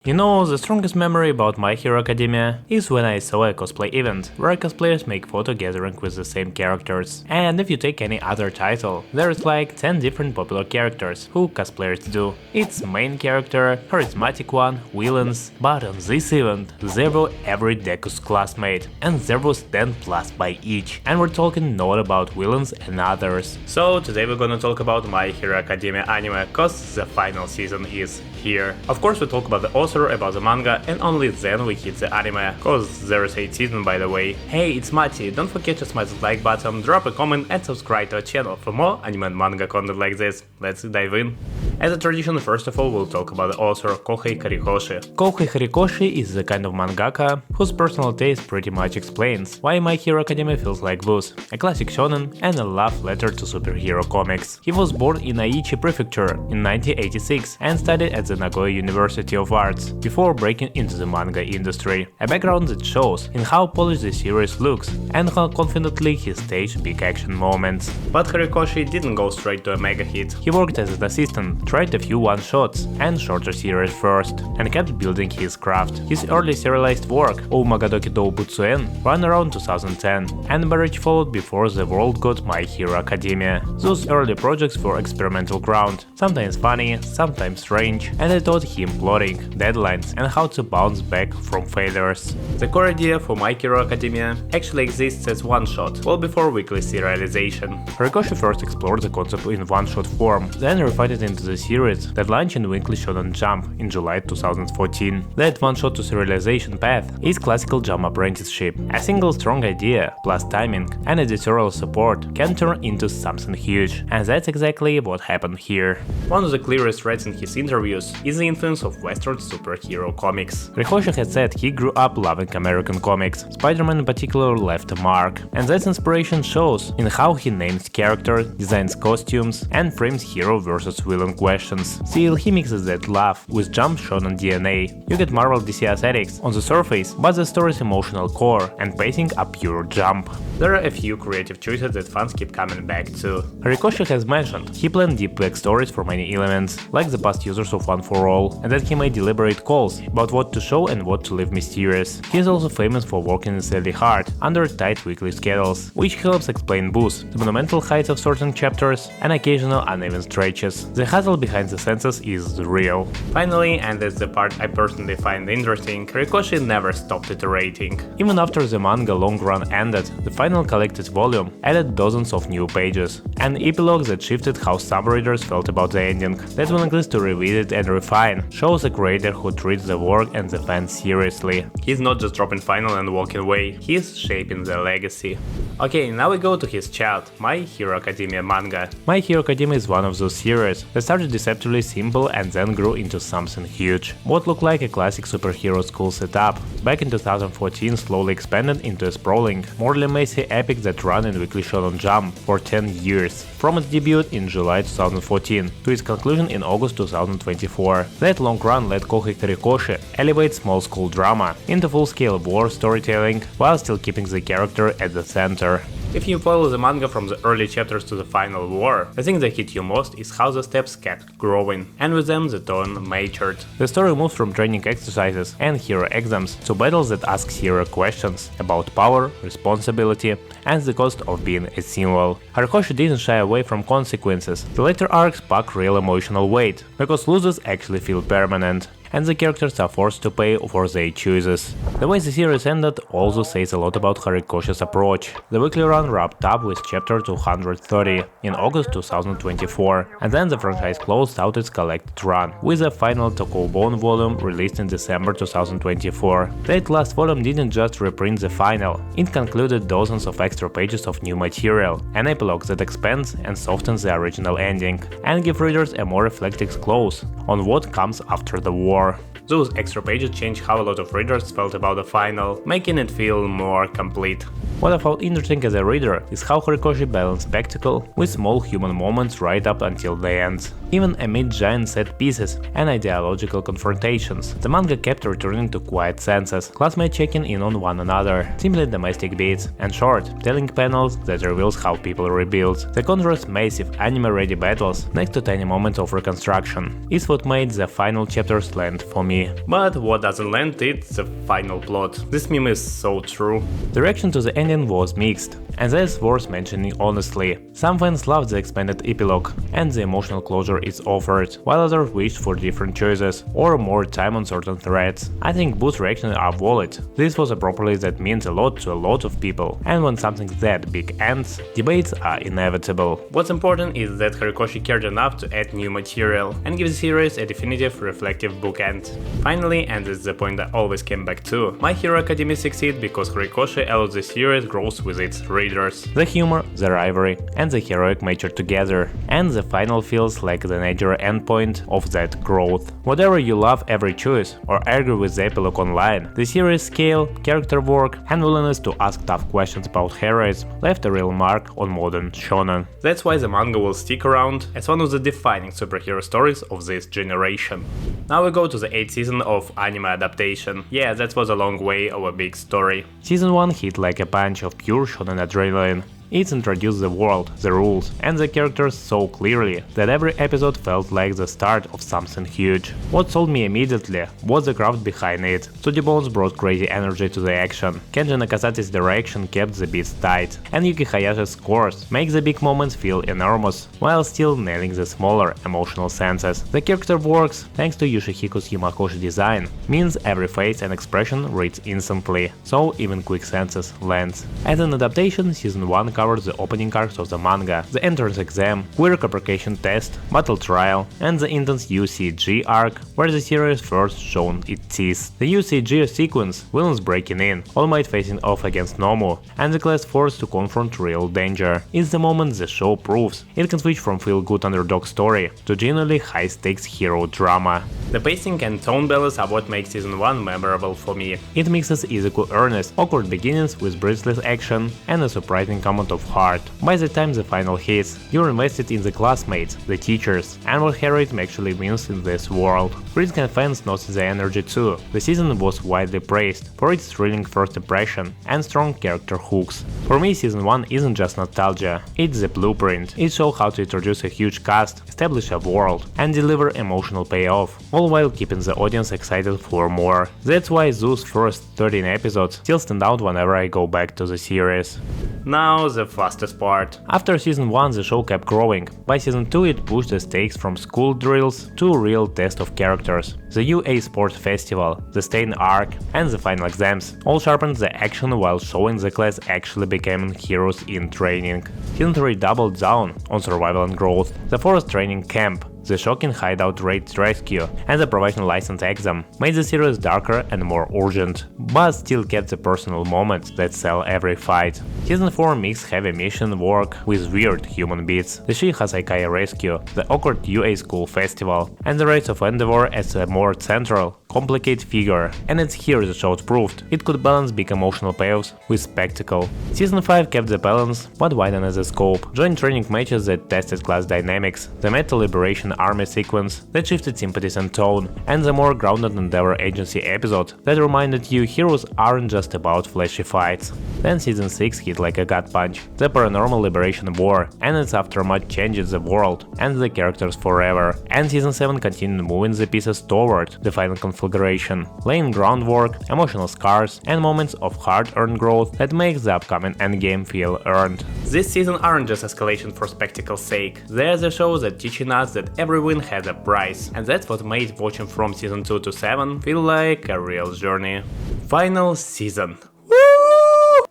You know, the strongest memory about My Hero Academia is when I saw a cosplay event, where cosplayers make photo gathering with the same characters. And if you take any other title, there's like 10 different popular characters who cosplayers do. It's main character, charismatic one, villains, but on this event there were every Deku's classmate, and there was 10 plus by each. And we're talking not about villains and others. So today we're gonna talk about My Hero Academia anime, cause the final season is here. Of course we talk about the author, about the manga, and only then we hit the anime, cause there is 8 seasons by the way. Hey, it's Matty, don't forget to smash the like button, drop a comment and subscribe to our channel for more anime and manga content like this. Let's dive in. As a tradition, first of all we'll talk about the author Kouhei Horikoshi. Kouhei Horikoshi is the kind of mangaka whose personal taste pretty much explains why My Hero Academia feels like this, a classic shonen and a love letter to superhero comics. He was born in Aichi Prefecture in 1986 and studied at the Nagoya University of Arts before breaking into the manga industry, a background that shows in how polished the series looks and how confidently he staged big action moments. But Horikoshi didn't go straight to a mega hit. He worked as an assistant, tried a few one-shots and shorter series first, and kept building his craft. His early serialized work, O Magadoki Dou Butsuen, ran around 2010, and Marriage followed before the world got My Hero Academia. Those early projects were experimental ground, sometimes funny, sometimes strange, and they taught him plotting, deadlines, and how to bounce back from failures. The core idea for My Hero Academia actually exists as one-shot, well before weekly serialization. Horikoshi first explored the concept in one-shot form, then refined it into the series that launched in Weekly Shonen Jump in July 2014. That one-shot to serialization path is classical Jump apprenticeship. A single strong idea, plus timing and editorial support can turn into something huge, and that's exactly what happened here. One of the clearest threads in his interviews is the influence of Western superhero comics. Horikoshi had said he grew up loving American comics. Spider-Man in particular left a mark, and that inspiration shows in how he names characters, designs costumes, and frames hero versus villain questions. Still, he mixes that love with Jump shonen DNA. You get Marvel DC aesthetics on the surface, but the story's emotional core and pacing are pure Jump. There are a few creative choices that fans keep coming back to. Horikoshi has mentioned he planned deep backstories for many elements, like the past users of One for All, and that he made deliberate calls about what to show and what to leave mysterious. He is also famous for working insanely hard, under tight weekly schedules, which helps explain both the monumental heights of certain chapters and occasional uneven stretches. The hustle behind the senses is real. Finally, and that's the part I personally find interesting, Horikoshi never stopped iterating. Even after the manga long run ended, the final collected volume added dozens of new pages, an epilogue that shifted how some readers felt about the ending, that will exist to revisit and refine, shows a creator who treats the work and the fans seriously. He's not just dropping final and walking away, he's shaping the legacy. Okay, now we go to his child, My Hero Academia manga. My Hero Academia is one of those series that started deceptively simple and then grew into something huge. What looked like a classic superhero school setup, back in 2014 slowly expanded into a sprawling, morally messy epic that ran in Weekly Shonen Jump for 10 years, from its debut in July 2014 to its conclusion in August 2024. That long run led Kouhei Horikoshi elevate small school drama into full-scale war storytelling while still keeping the character at the center. If you follow the manga from the early chapters to the final war, the thing that hit you most is how the steps kept growing, and with them the tone matured. The story moves from training exercises and hero exams to battles that ask hero questions about power, responsibility, and the cost of being a symbol. Horikoshi didn't shy away from consequences. The later arcs pack real emotional weight, because losses actually feel permanent, and the characters are forced to pay for their choices. The way the series ended also says a lot about Horikoshi's approach. The weekly run wrapped up with chapter 230 in August 2024, and then the franchise closed out its collected run, with a final Tokobon volume released in December 2024. That last volume didn't just reprint the final, it concluded dozens of extra pages of new material, an epilogue that expands and softens the original ending, and give readers a more reflective close on what comes after the war. Those extra pages change how a lot of readers felt about the final, making it feel more complete. What I found interesting as a reader is how Horikoshi balanced spectacle with small human moments right up until the end. Even amid giant set pieces and ideological confrontations, the manga kept returning to quiet senses, classmates checking in on one another, simply domestic beats, and short, telling panels that reveals how people rebuild. The contrast massive anime-ready battles next to tiny moments of reconstruction is what made the final chapters land for me. But what doesn't land is the final plot. This meme is so true. The reaction to the ending was mixed, and that's worth mentioning honestly. Some fans loved the expanded epilogue and the emotional closure it's offered, while others wished for different choices or more time on certain threads. I think both reactions are valid. This was a property that means a lot to a lot of people, and when something that big ends, debates are inevitable. What's important is that Horikoshi cared enough to add new material and give the series a definitive, reflective bookend. Finally, and this is the point I always came back to, My Hero Academia succeeds because Horikoshi allowed the series grows with its readers. The humor, the rivalry, and the heroic mature together, and the final feels like the natural endpoint of that growth. Whatever you love every choice or argue with the epilogue online, the series' scale, character work, and willingness to ask tough questions about heroes left a real mark on modern shonen. That's why the manga will stick around as one of the defining superhero stories of this generation. Now we go to the 8th season of anime adaptation. Yeah, that was a long way of a big story. Season 1 hit like a punch of pure shonen adrenaline. It introduced the world, the rules, and the characters so clearly that every episode felt like the start of something huge. What sold me immediately was the craft behind it. Studio Bones brought crazy energy to the action, Kenji Nakasate's direction kept the beats tight, and Yuki Hayashi's scores make the big moments feel enormous, while still nailing the smaller emotional senses. The character works, thanks to Yoshihiko's Himakoshi design, means every face and expression reads instantly, so even quick senses lands. As an adaptation, Season 1 covers the opening arcs of the manga, the entrance exam, queer application test, battle trial, and the intense UCG arc, where the series first shown its teeth. The UCG sequence, villains breaking in, All Might facing off against Nomu, and the class forced to confront real danger, is the moment the show proves it can switch from feel-good underdog story to genuinely high-stakes hero drama. The pacing and tone balance are what makes Season 1 memorable for me. It mixes Izuku earnest, awkward beginnings with breathless action and a surprising amount of heart. By the time the final hits, you're invested in the classmates, the teachers, and what heroism actually means in this world. Critics and fans noticed the energy too. The season was widely praised for its thrilling first impression and strong character hooks. For me, Season 1 isn't just nostalgia, it's the blueprint. It shows how to introduce a huge cast, establish a world, and deliver emotional payoff, all while keeping the audience excited for more. That's why those first 13 episodes still stand out whenever I go back to the series. Now the fastest part. After Season 1 the show kept growing. By Season 2 it pushed the stakes from school drills to a real test of characters. The UA Sports Festival, the Stain arc, and the final exams all sharpened the action while showing the class actually becoming heroes in training. Season 3 doubled down on survival and growth. The forest training camp, the shocking hideout raid rescue, and the provisional license exam made the series darker and more urgent, but still kept the personal moments that sell every fight. Season 4 mixed heavy mission work with weird human beats, the Shi Hasaikaya rescue, the awkward UA school festival, and the Race of Endeavor as a more central, complicated figure, and it's here the show proved it could balance big emotional payoffs with spectacle. Season 5 kept the balance, but widened the scope, joined training matches that tested class dynamics, the Matty Liberation Army sequence that shifted sympathies and tone, and the more grounded Endeavor Agency episode that reminded you heroes aren't just about flashy fights. Then Season 6 hit like a gut punch, the Paranormal Liberation War, and its aftermath changed the world and the characters forever, and Season 7 continued moving the pieces toward the final configuration, laying groundwork, emotional scars, and moments of hard-earned growth that makes the upcoming endgame feel earned. This season aren't just escalation for spectacle's sake, they're the shows that teaching us that every win has a price, and that's what made watching from Season 2 to 7 feel like a real journey. Final season.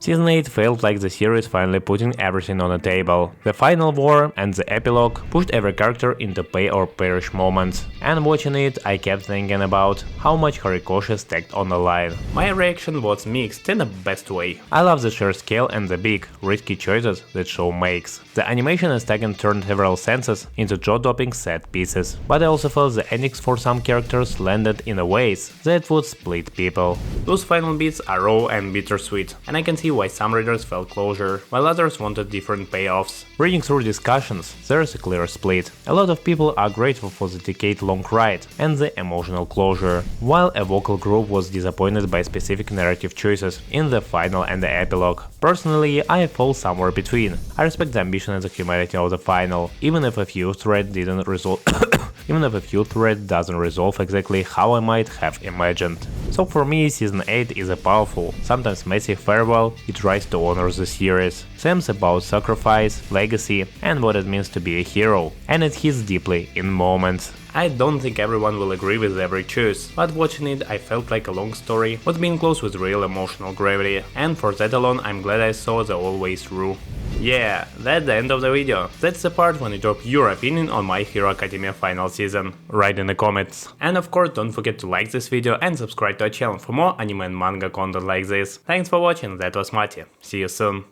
Season 8 felt like the series finally putting everything on the table. The final war and the epilogue pushed every character into pay or perish moments, and watching it I kept thinking about how much Horikoshi stacked on the line. My reaction was mixed in the best way. I love the sheer scale and the big, risky choices that show makes. The animation and stacking turned several senses into jaw-dropping set pieces, but I also felt the endings for some characters landed in a ways that would split people. Those final beats are raw and bittersweet, and I can see see why some readers felt closure, while others wanted different payoffs. Reading through discussions, there is a clear split. A lot of people are grateful for the decade-long ride and the emotional closure, while a vocal group was disappointed by specific narrative choices in the final and the epilogue. Personally, I fall somewhere between. I respect the ambition and the humanity of the final, even if a few thread didn't resolve even if a few thread doesn't resolve exactly how I might have imagined. So for me, Season 8 is a powerful, sometimes messy farewell. It tries to honor the series, themes about sacrifice, legacy, and what it means to be a hero, and it hits deeply in moments. I don't think everyone will agree with every choice, but watching it I felt like a long story was being close with real emotional gravity, and for that alone I'm glad I saw the all way through. Yeah, that's the end of the video. That's the part when you drop your opinion on My Hero Academia final season. Write in the comments. And of course don't forget to like this video and subscribe to our channel for more anime and manga content like this. Thanks for watching, that was Matty. See you soon.